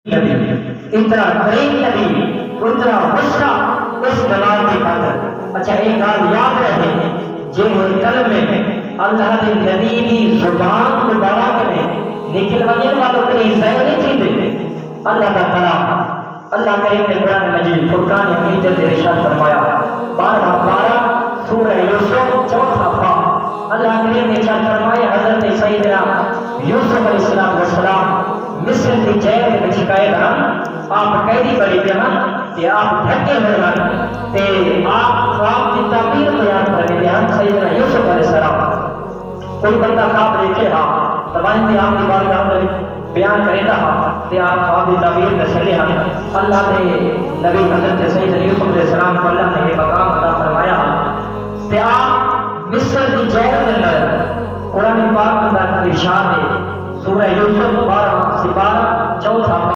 نبی، اتنا قریب نبی، اتنا غصہ اس کلام کی خاطر۔ اچھا ایک بات یاد رہے، جن کلمے اللہ کے نبی کی زبان مبارک میں نکل وجن والوں کے ظاہر نہیں تھی دے اللہ کا کلام۔ اللہ کریم نے قرآن مجید فرقان حمید سے ارشاد فرمایا 12 سورہ یوسف 4 پارہ۔ اللہ کریم نے ارشاد فرمایا حضرت سیدنا یوسف علیہ السلام مصر کی جیل میں چکائے گا، آپ قیدی بڑی گیا کہ آپ ڈھکے ہوئے ہیں تے آپ خواب کی تعبیر بیان کرنے دیا سیدنا یوسف علیہ السلام۔ کوئی بندہ خواب دیکھے ہاں تمہیں بھی آپ کی بارگاہ میں بیان کرے رہا کہ آپ خواب کی تعبیر میں چلے ہیں۔ اللہ نے نبی حضرت سیدنا یوسف علیہ السلام کو اللہ نے یہ مقام عطا فرمایا کہ آپ مصر کی جیل کے اندر قرآن پاک کا ارشاد ہے سورہ یوسف 12 سے 12 4